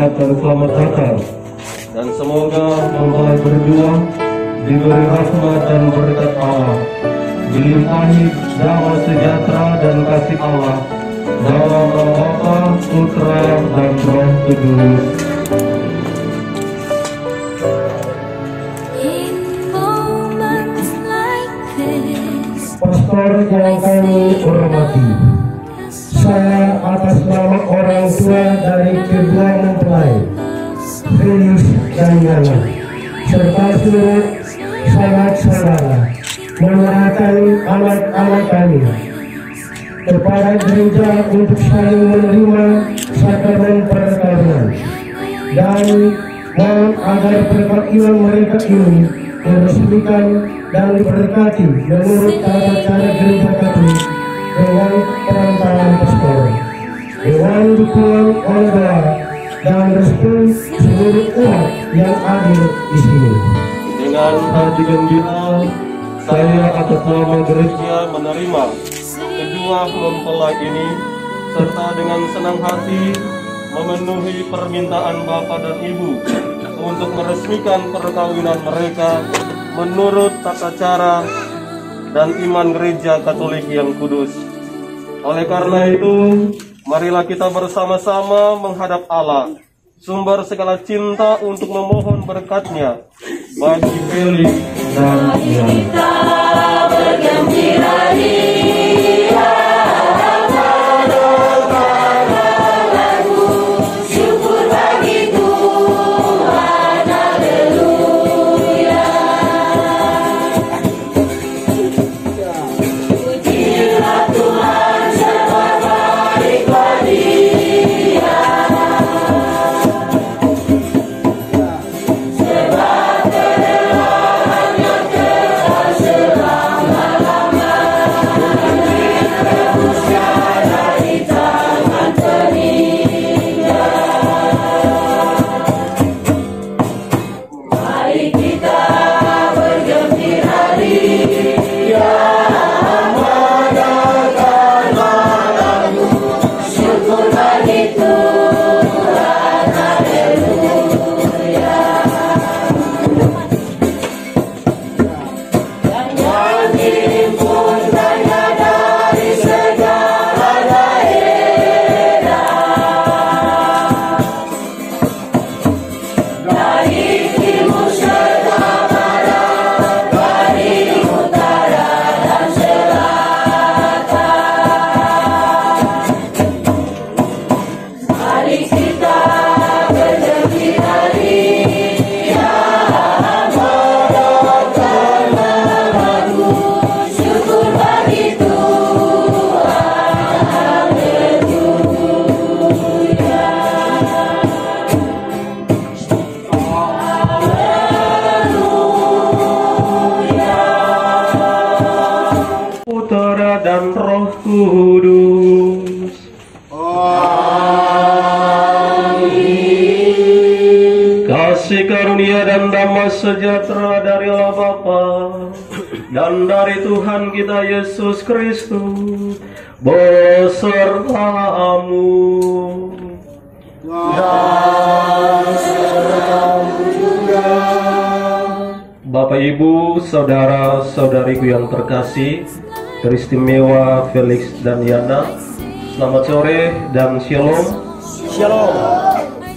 mengucapkan selamat datang. Dan semoga mempelai berjuang diberi rahmat dan berkat Allah, dilimpahi damai sejahtera dan kasih Allah dalam nama Bapa, Putra, dan Roh Kudus. Pastor yang kami hormati, saya atas nama orang tua dari kedua mempelai, Felix dan Yana, serta seluruh sahabat-saudara, menyerahkan anak-anak kami kepada gereja untuk saling menerima sakramen perkawinan, dan mohon agar perkara iman mereka ini diresmikan dan diberkati menurut tata cara gereja Katolik dengan perantaraan pastor, dengan dukungan oleh doa dan restu seluruh umat yang adil di sini. Dengan hati gembira, saya atas nama gereja menerima kedua mempelai ini, serta dengan senang hati memenuhi permintaan Bapak dan Ibu untuk meresmikan perkawinan mereka menurut tata cara dan iman gereja Katolik yang kudus. Oleh karena itu, marilah kita bersama-sama menghadap Allah, sumber segala cinta, untuk memohon berkat-Nya bagi Felix dan Yana. Bergembira dia. Dan Roh Kudus. Amin. Kasih karunia dan damai sejahtera dari Allah Bapa dan dari Tuhan kita Yesus Kristus besertamu. Dan sertamu juga. Bapak, Ibu, saudara-saudariku yang terkasih, teristimewa Felix dan Yana, selamat sore dan shalom. Shalom.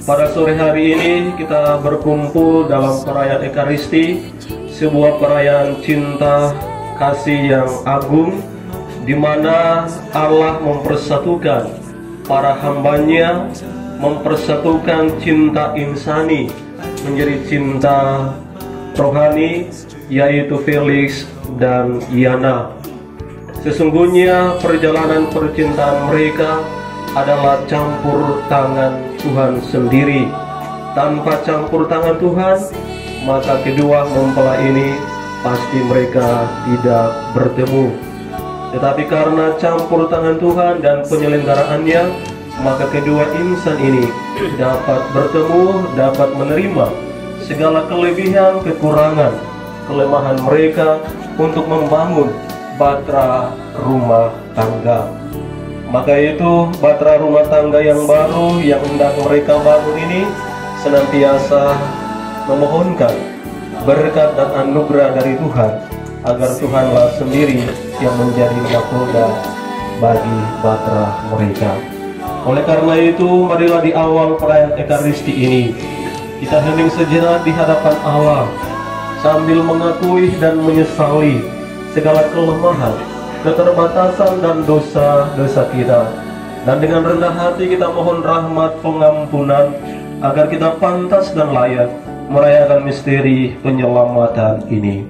Pada sore hari ini kita berkumpul dalam perayaan Ekaristi, sebuah perayaan cinta kasih yang agung, di mana Allah mempersatukan para hambanya, mempersatukan cinta insani menjadi cinta rohani, yaitu Felix dan Yana. Sesungguhnya perjalanan percintaan mereka adalah campur tangan Tuhan sendiri. Tanpa campur tangan Tuhan, maka kedua mempelai ini pasti mereka tidak bertemu. Tetapi karena campur tangan Tuhan dan penyelenggaraannya, maka kedua insan ini dapat bertemu, dapat menerima segala kelebihan, kekurangan, kelemahan mereka untuk membangun bahtera rumah tangga. Maka itu batra rumah tangga yang baru yang hendak mereka bangun ini senantiasa memohonkan berkat dan anugerah dari Tuhan, agar Tuhanlah sendiri yang menjadi nakoda bagi batra mereka. Oleh karena itu, marilah di awal perayaan Ekaristi ini kita hening sejenak di hadapan Allah sambil mengakui dan menyesali segala kelemahan, keterbatasan dan dosa-dosa kita, dan dengan rendah hati kita mohon rahmat pengampunan agar kita pantas dan layak merayakan misteri penyelamatan ini.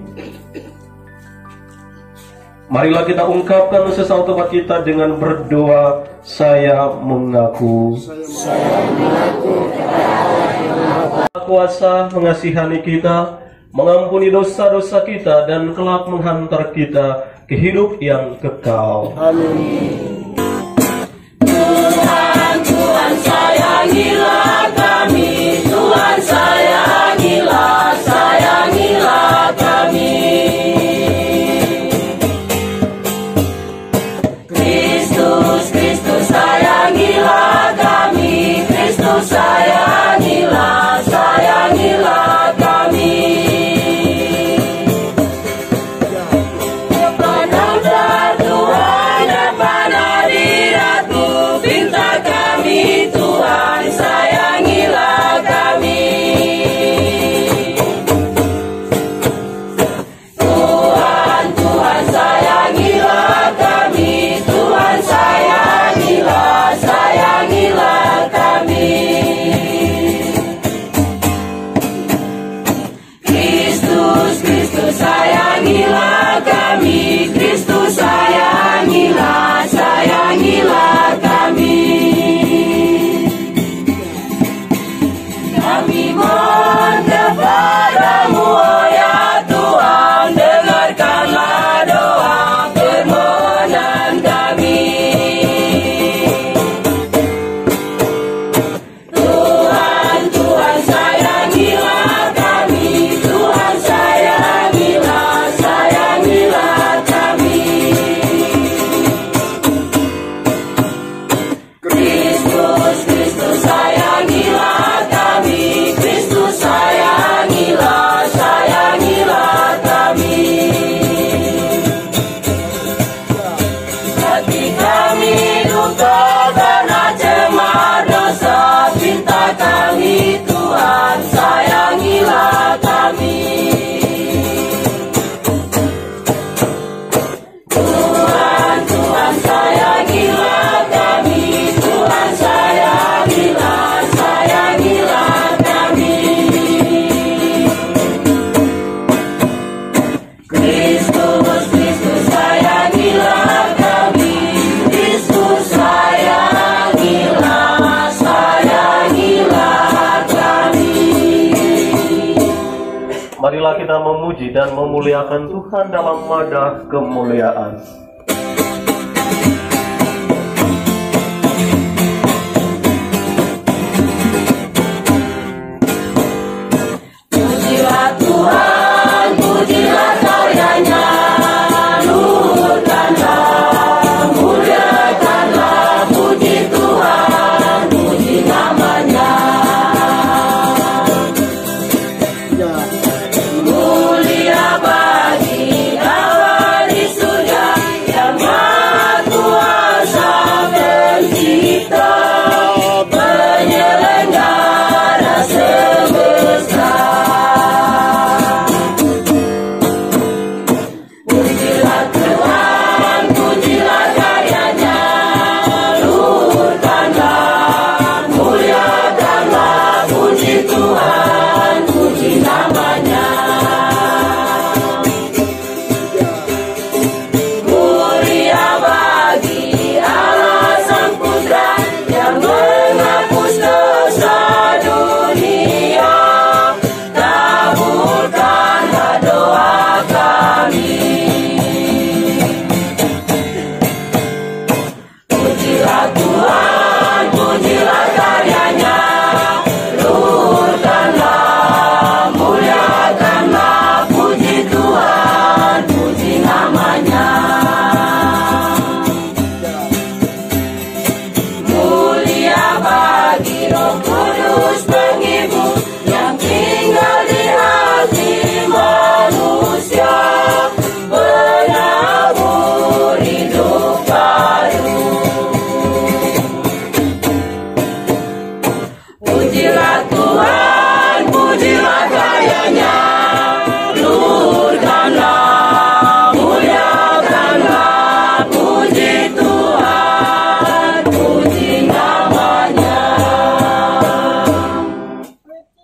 Marilah kita ungkapkan sesal tobat kita dengan berdoa. Saya mengaku kuasa mengasihani kita, mengampuni dosa-dosa kita, dan kelak menghantar kita ke hidup yang kekal. Amin. Tuhan, Tuhan sayangilah kami, Tuhan sayangilah, sayangilah kami. Kristus, Kristus sayangilah kami, Kristus sayangilah, sayangilah kami. Marilah kita memuji dan memuliakan Tuhan dalam madah kemuliaan. Pujilah Tuhan, pujilah karyanya, luhurkanlah, muliakanlah, puji Tuhan, puji namanya. Mulia bagi Allah di surga,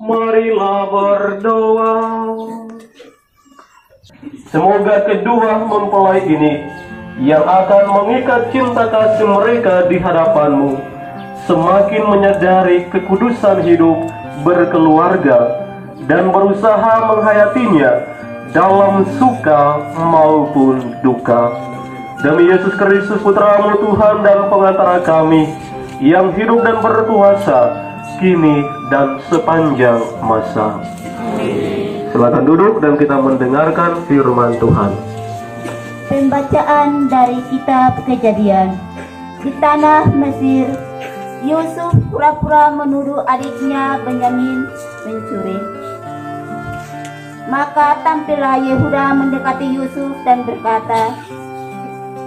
Marilah berdoa. Semoga kedua mempelai ini yang akan mengikat cinta kasih mereka di hadapanmu semakin menyadari kekudusan hidup berkeluarga dan berusaha menghayatinya dalam suka maupun duka. Demi Yesus Kristus Putra-Mu Tuhan dan Pengantara kami yang hidup dan berkuasa kini dan sepanjang masa. Silakan duduk dan kita mendengarkan firman Tuhan. Pembacaan dari kitab Kejadian. Di tanah Mesir, Yusuf pura-pura menuduh adiknya Benyamin mencuri. Maka tampillah Yehuda mendekati Yusuf dan berkata,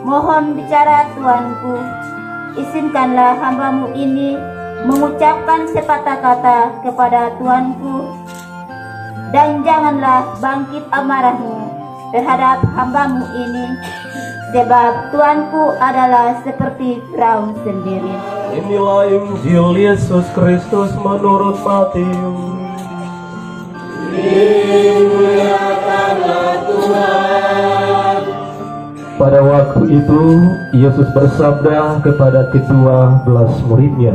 "Mohon bicara tuanku, izinkanlah hambamu ini mengucapkan sepatah kata kepada tuanku, dan janganlah bangkit amarahmu terhadap hambamu ini, sebab tuanku adalah seperti Firaun sendiri." Inilah Injil Yesus Kristus menurut Matius. Pada waktu itu Yesus bersabda kepada kedua-belas muridnya,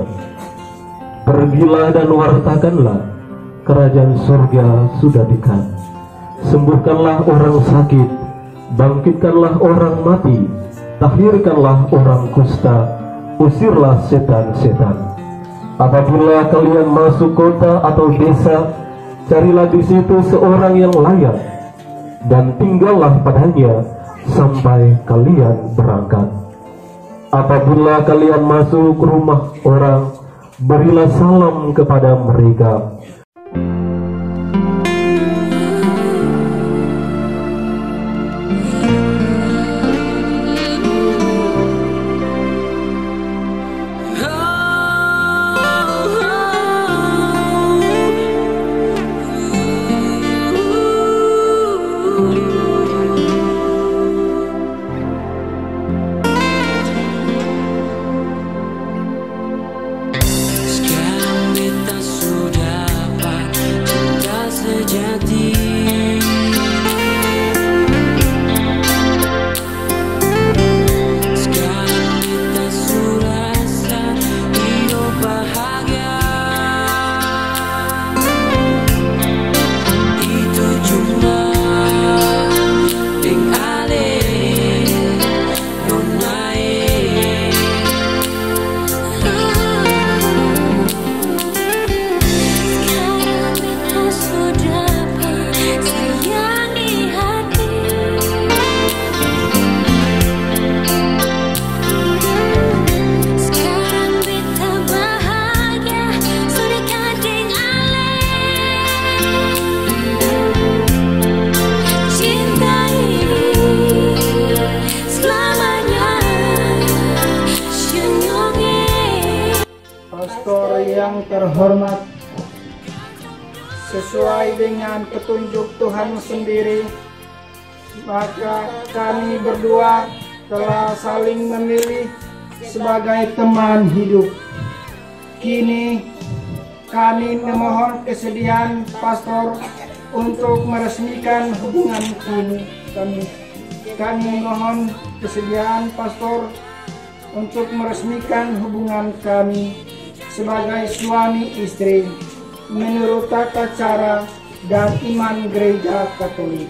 "Pergilah dan wartakanlah, kerajaan surga sudah dekat. Sembuhkanlah orang sakit, bangkitkanlah orang mati, tahirkanlah orang kusta, usirlah setan-setan. Apabila kalian masuk kota atau desa, carilah di situ seorang yang layak, dan tinggallah padanya sampai kalian berangkat. Apabila kalian masuk rumah orang, berilah salam kepada mereka. Yang terhormat, sesuai dengan petunjuk Tuhan sendiri, maka kami berdua telah saling memilih sebagai teman hidup. Kini kami memohon kesediaan pastor untuk meresmikan hubungan kami. Kami mohon kesediaan pastor untuk meresmikan hubungan kami sebagai suami istri menurut tata cara dan iman Gereja Katolik.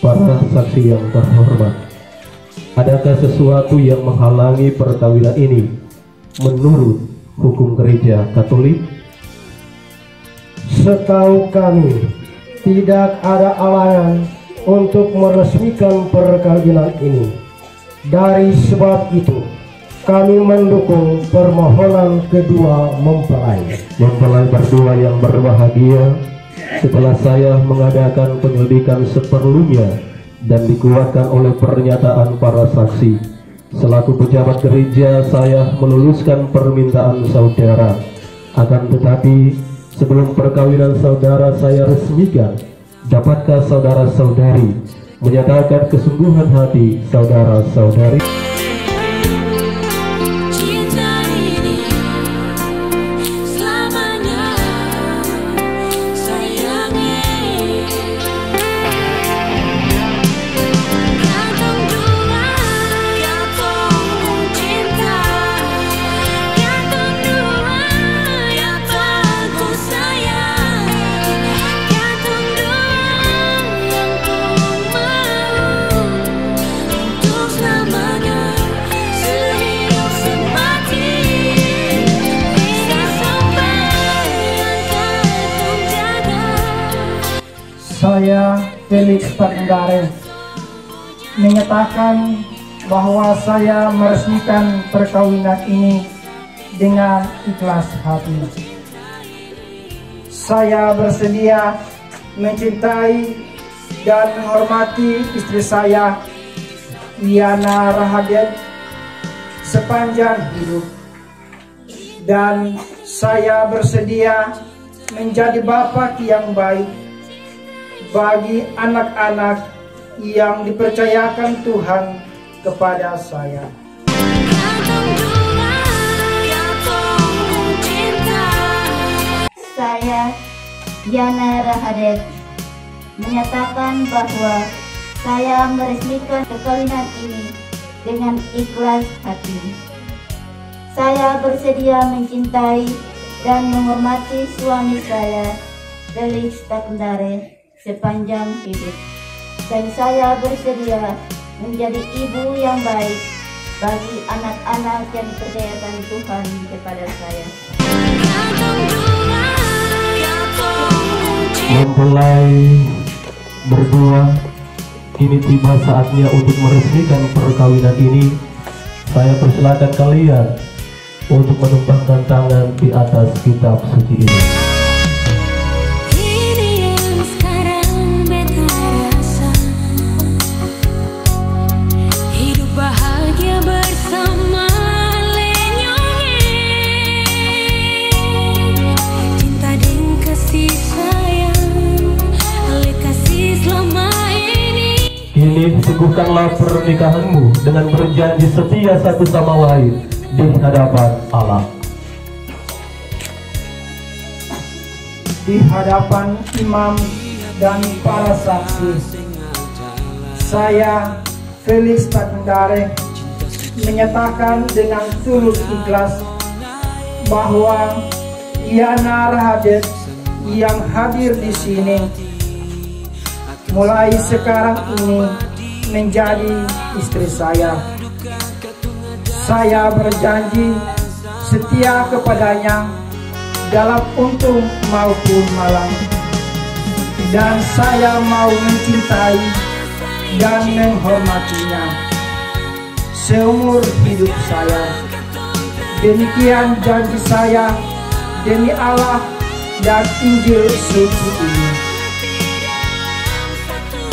Para saksi yang terhormat, adakah sesuatu yang menghalangi perkawinan ini menurut hukum Gereja Katolik? Setahu kami, tidak ada halangan untuk meresmikan perkawinan ini. Dari sebab itu, kami mendukung permohonan kedua mempelai. Mempelai berdua yang berbahagia, setelah saya mengadakan penyelidikan seperlunya dan dikuatkan oleh pernyataan para saksi, selaku pejabat gereja saya meluluskan permintaan saudara. Akan tetapi sebelum perkawinan saudara saya resmikan, dapatkah saudara-saudari menyatakan kesungguhan hati saudara-saudari? Saya Felix Takendare menyatakan bahwa saya meresmikan perkawinan ini dengan ikhlas hati. Saya bersedia mencintai dan menghormati istri saya, Yana Rahadet, sepanjang hidup. Dan saya bersedia menjadi bapak yang baik bagi anak-anak yang dipercayakan Tuhan kepada saya. Saya, Yana Rahadet, menyatakan bahwa saya meresmikan perkawinan ini dengan ikhlas hati. Saya bersedia mencintai dan menghormati suami saya, Felix Takendare, sepanjang hidup. Dan saya bersedia menjadi ibu yang baik bagi anak-anak yang dipercayakan Tuhan kepada saya. Mempelai berdua, kini tiba saatnya untuk meresmikan perkawinan ini. Saya persilakan kalian untuk menumpahkan tangan di atas kitab suci ini. Kini teguhkanlah pernikahanmu dengan berjanji setia satu sama lain di hadapan Allah. Di hadapan imam dan para saksi, saya Felix Takendare menyatakan dengan tulus ikhlas bahwa Yana Rahadet yang hadir di sini mulai sekarang ini menjadi istri saya. Saya berjanji setia kepadanya dalam untung maupun malam, dan saya mau mencintai dan menghormatinya seumur hidup saya. Demikian janji saya demi Allah dan Injil suci ini.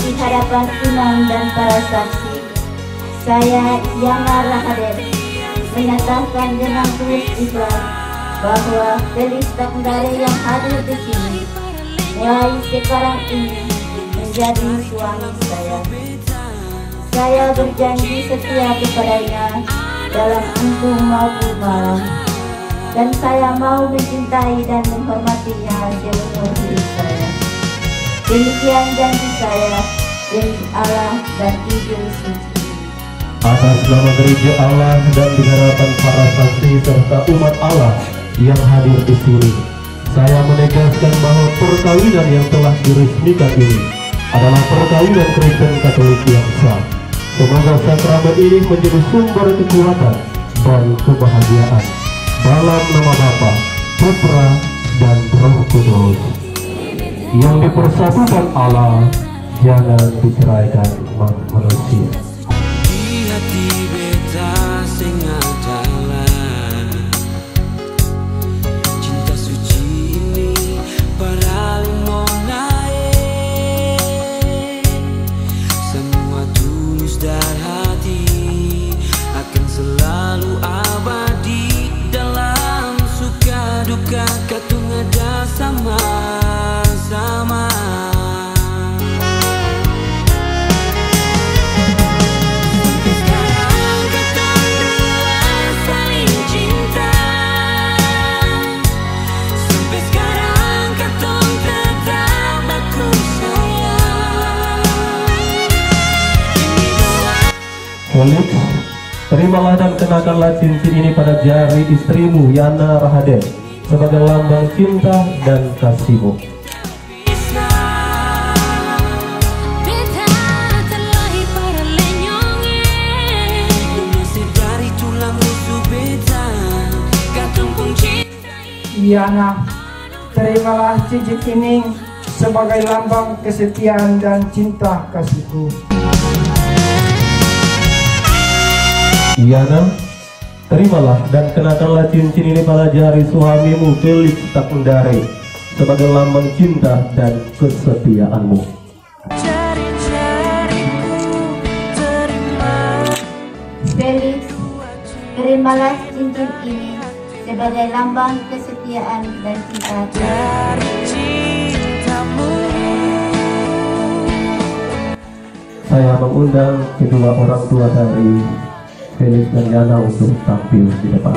Di hadapan imam dan para saksi, saya, Yana Rahadet, menyatakan dengan tulus ikhlas bahwa Felix Takendare yang hadir di sini mulai sekarang ini menjadi suami saya. Saya berjanji setia kepadanya dalam untung maupun malam, dan saya mau mencintai dan menghormatinya seumur hidup saya. Demikian janji saya demi Allah dan Injil suci. Atas nama gereja Allah dan di hadapan para saksi serta umat Allah yang hadir di sini, saya menegaskan bahwa perkawinan yang telah diresmikan ini adalah perkawinan Kristen Katolik yang sah. Semoga sakramen ini menjadi sumber kekuatan dan kebahagiaan dalam nama Bapa, Putra, dan Roh Kudus. Yang dipersatukan Allah jangan diceraikan manusia. Di hati beta sing adalah cinta suci ini paling monae. Semua tulus dari hati akan selalu abadi dalam suka duka katung ada sama-sama. Felix, terimalah dan kenakanlah cincin ini pada jari istrimu Yana Rahadet sebagai lambang cinta dan kasihmu. Yana, terimalah cincin ini sebagai lambang kesetiaan dan cinta kasihku. Yana, terimalah dan kenakanlah cincin ini pada jari suamimu Felix Takundare sebagai lambang cinta dan kesetiaanmu. Felix, terimalah cincin ini sebagai lambang kesetiaan dan cinta. Saya mengundang kedua orang tua dari Felix dan Yana untuk tampil di depan.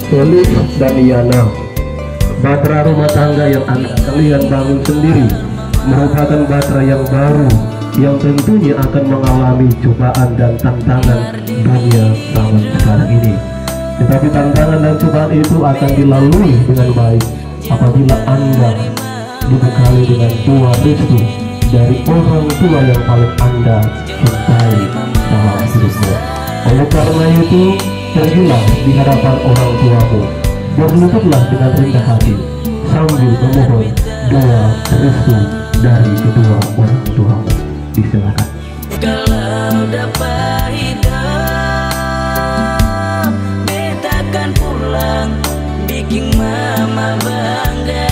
Felix dan Yana, bahtera rumah tangga yang akan kalian bangun sendiri merupakan bahtera yang baru yang tentunya akan mengalami cobaan dan tantangan dunia zaman sekarang ini. Tetapi tantangan dan cobaan itu akan dilalui dengan baik apabila Anda dibekali dengan dua restu dari orang tua yang paling Anda cintai dalam hidupmu. Oleh karena itu, pergilah di hadapan orang tuamu, berlututlah dengan rendah hati sambil memohon doa restu dari kedua orang tuamu. Disilakan. Kalau dapat hidup, betakan pulang, bikin mama bangga.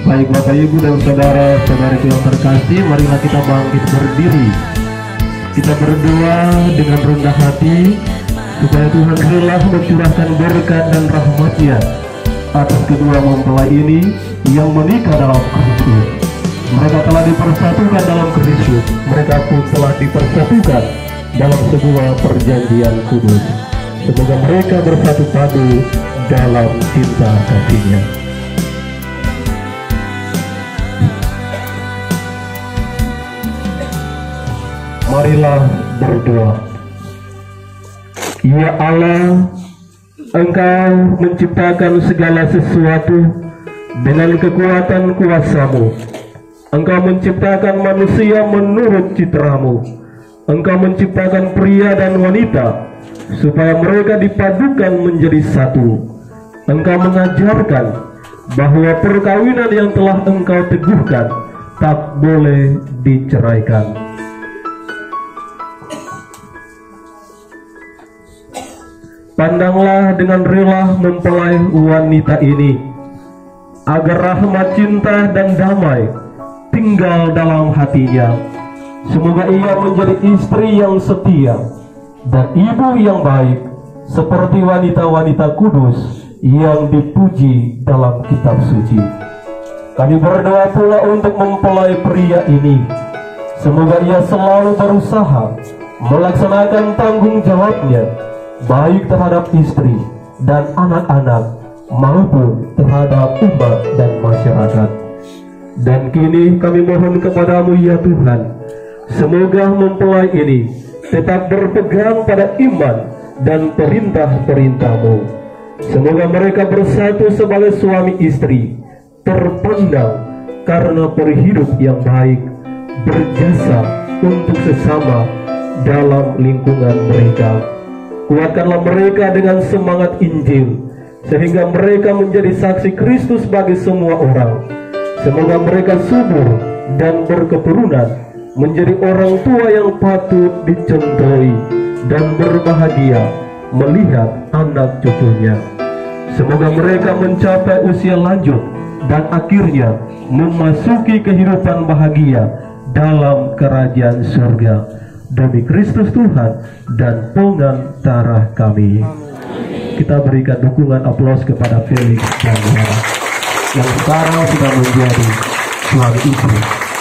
Baik Bapak Ibu dan saudara-saudariku yang terkasih, marilah kita bangkit berdiri. Kita berdoa dengan rendah hati supaya Tuhan rela mencurahkan berkat dan rahmat-Nya atas kedua mempelai ini yang menikah dalam Kristus. Mereka telah dipersatukan dalam Kristus. Mereka pun telah dipersatukan dalam sebuah perjanjian kudus. Semoga mereka bersatu padu dalam cinta kasihnya. Marilah berdoa. Ya Allah, Engkau menciptakan segala sesuatu dengan kekuatan kuasa-Mu. Engkau menciptakan manusia menurut citra-Mu. Engkau menciptakan pria dan wanita supaya mereka dipadukan menjadi satu. Engkau mengajarkan bahwa perkawinan yang telah Engkau teguhkan tak boleh diceraikan. Pandanglah dengan rela mempelai wanita ini, agar rahmat cinta dan damai tinggal dalam hatinya. Semoga ia menjadi istri yang setia dan ibu yang baik, seperti wanita-wanita kudus yang dipuji dalam kitab suci. Kami berdoa pula untuk mempelai pria ini. Semoga ia selalu berusaha melaksanakan tanggung jawabnya, baik terhadap istri dan anak-anak maupun terhadap umat dan masyarakat. Dan kini kami mohon kepadamu ya Tuhan, semoga mempelai ini tetap berpegang pada iman dan perintah-perintah-Mu. Semoga mereka bersatu sebagai suami istri, terpandang karena berhidup yang baik, berjasa untuk sesama dalam lingkungan mereka. Kuatkanlah mereka dengan semangat Injil, sehingga mereka menjadi saksi Kristus bagi semua orang. Semoga mereka subur dan berketurunan, menjadi orang tua yang patut dicontohi dan berbahagia melihat anak cucunya. Semoga mereka mencapai usia lanjut dan akhirnya memasuki kehidupan bahagia dalam kerajaan surga. Demi Kristus Tuhan dan pengantara kami. Kita berikan dukungan aplaus kepada Felix dan Hera yang sekarang sudah menjadi suami istri,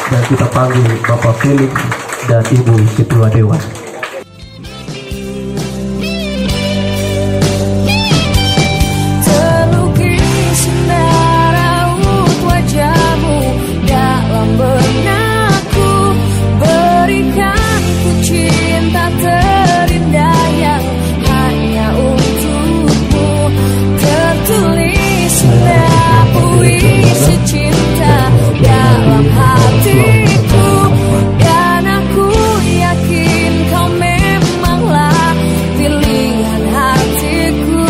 dan kita panggil Bapak Felix dan Ibu Ketua Dewan. Puisi cinta dalam hatiku, dan aku yakin kau memanglah pilihan hatiku.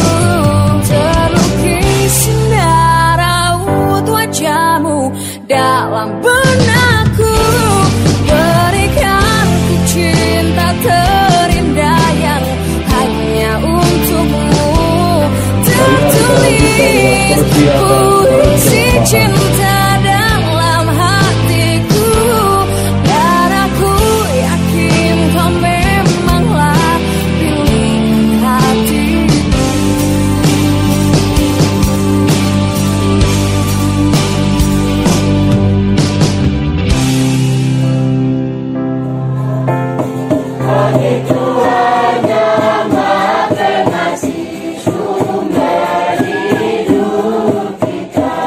Bagi Tuhan yang Maha Pengasih, sumber hidup kita.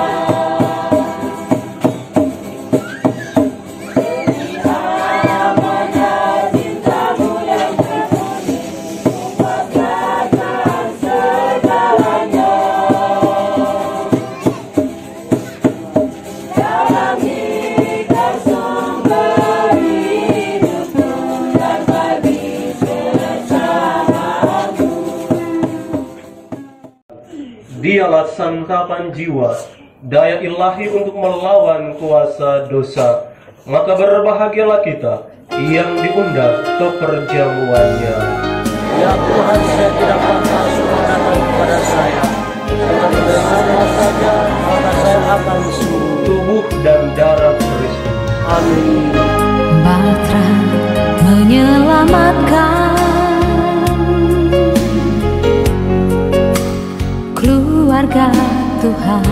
Berilah amanah cinta-Mu yang termurni, membahagiakan segalanya. Dalam kita sumber hidup Tuhan bagi bersamamu. Dialah santapan jiwa, daya ilahi untuk melawan kuasa dosa. Maka berbahagialah kita yang diundang ke perjamuannya. Ya Tuhan, saya tidak pantas datang kepada saya, tetapi dengarlah saja, maka saya akan sembuh. Tubuh dan darah Kristus. Amin. Batra menyelamatkan keluarga Tuhan.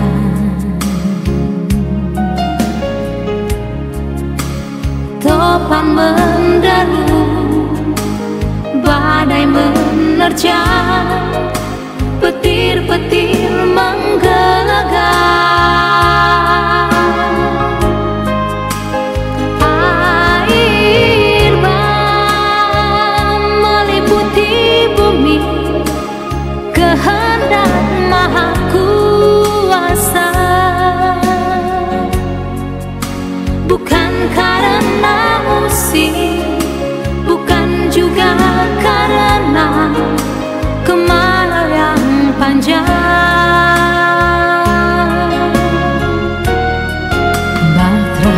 Topan menderu, badai menerjang, petir-petir menggelegar. Air bah meliputi bumi, kehendak Maha Kuasa. Bukan karena musim, bukan juga karena kemarau yang panjang. Bahtera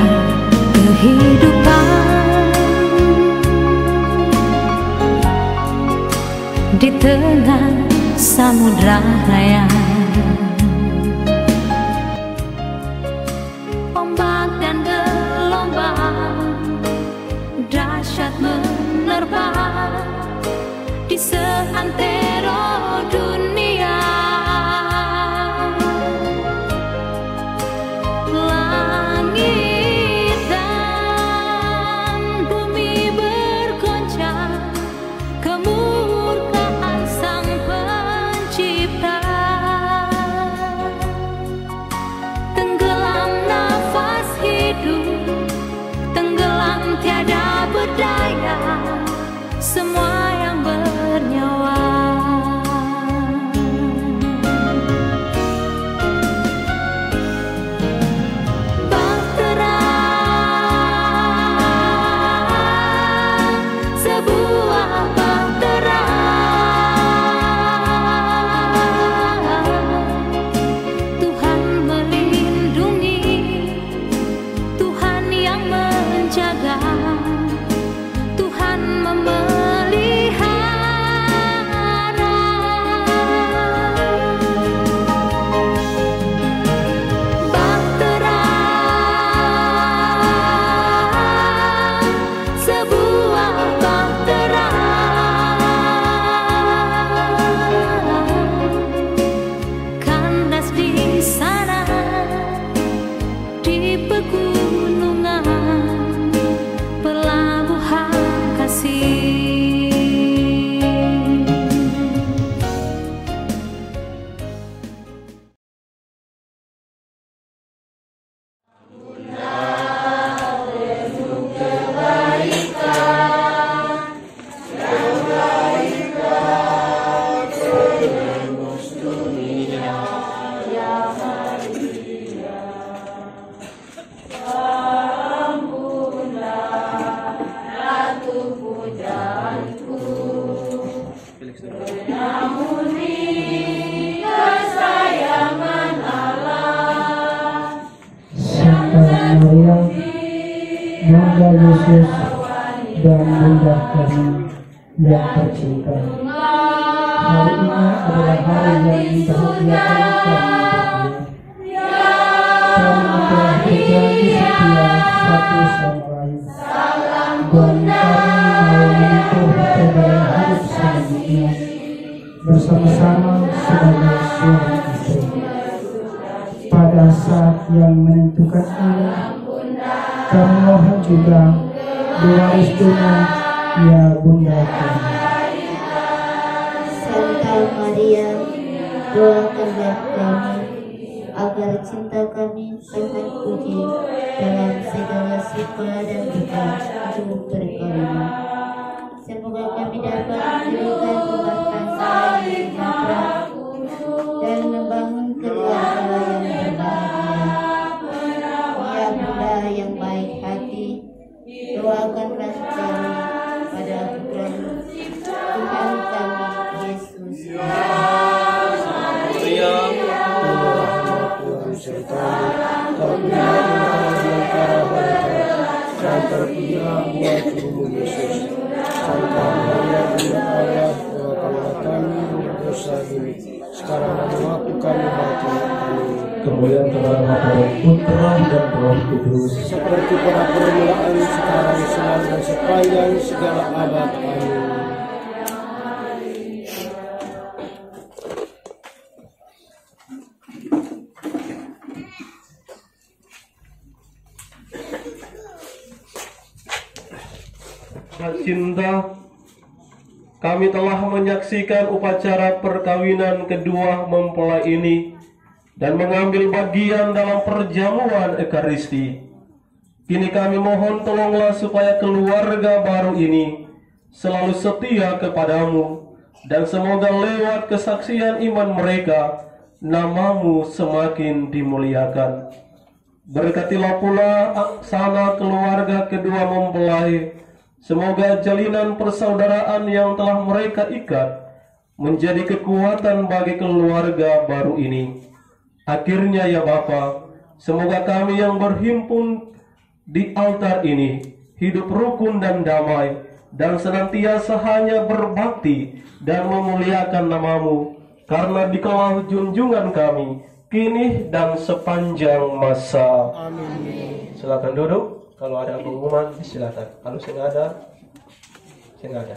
kehidupan di tengah samudra raya. Ombak dan gelombang dahsyat menerpa di seantero dunia. Langit dan bumi bergoncang, kemurkaan Sang Pencipta. Tenggelam nafas hidup, tenggelam tiada berdaya semua yang bernyawa. Bahtera, sebuah bahtera, Tuhan melindungi, Tuhan yang menjaga, Tuhan memelihara. Bahtera, sebuah bahtera, kandas di sana di pegunungan, pelabuhan kasih. Santa Maria, Bunda Yesus dan Bunda kami yang tercinta. Hari ini adalah hari yang membahagiakan kami berdua. Kami telah berjanji setia satu sama lain, dan kami mau menempuh perjalanan hidup selanjutnya bersama-sama sebagai suami istri. Pada saat yang menentukan ini, kami mohon juga doa restunya, ya Bunda kami. Santa Maria, doakanlah kami agar cinta kami Tuhan puji dalam segala suka dan duka untuk berkarunia. Semoga kami dapat mendirikan rumah tangga yang sejahtera dan membangun keluarga yang berbahagia. Ya Bunda yang baik hati, doakanlah kami pada Putra-Mu, Tuhan kami Yesus. Terpilihlah buat tubuh Yesus. Santa Maria Bunda Allah, doakanlah kami berdosa ini, sekarang dan waktu kami mati. Amin. Kemuliaan kepada Bapa dan Putra dan Roh Kudus. Seperti pada permulaan, sekarang, selalu dan sepanjang segala abad. Amin. Cinta, kami telah menyaksikan upacara perkawinan kedua mempelai ini dan mengambil bagian dalam perjamuan Ekaristi. Kini kami mohon tolonglah supaya keluarga baru ini selalu setia kepadamu, dan semoga lewat kesaksian iman mereka, namamu semakin dimuliakan. Berkatilah pula aksana keluarga kedua mempelai. Semoga jalinan persaudaraan yang telah mereka ikat menjadi kekuatan bagi keluarga baru ini. Akhirnya ya Bapa, semoga kami yang berhimpun di altar ini hidup rukun dan damai, dan senantiasa hanya berbakti dan memuliakan namamu, karena dikau junjungan kami kini dan sepanjang masa. Amin. Silakan duduk. Kalau ada pengumuman silakan. Kalau saya nggak ada, saya nggak ada.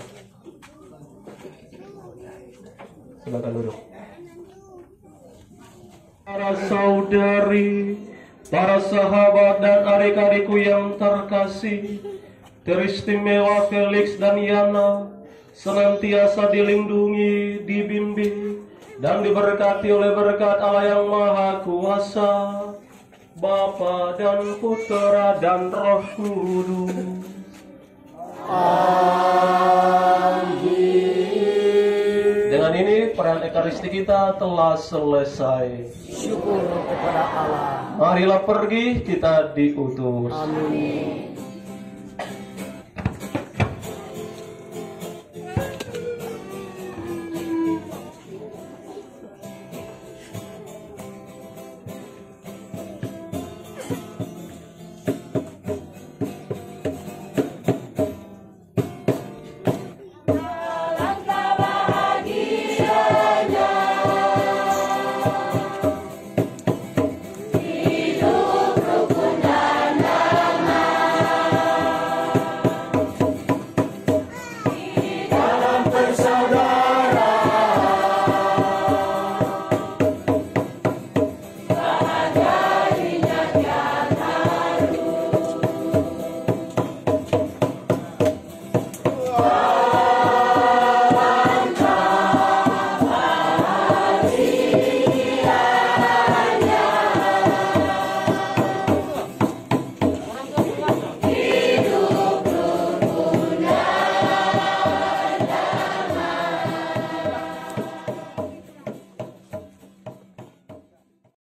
Silakan duduk. Para saudari, para sahabat dan adik-adikku yang terkasih, teristimewa Felix dan Yana senantiasa dilindungi, dibimbing, dan diberkati oleh berkat Allah yang Maha Kuasa, Bapa dan Putera dan Roh Kudus. Amin. Dengan ini perayaan Ekaristi kita telah selesai. Syukur kepada Allah. Marilah pergi, kita diutus. Amin.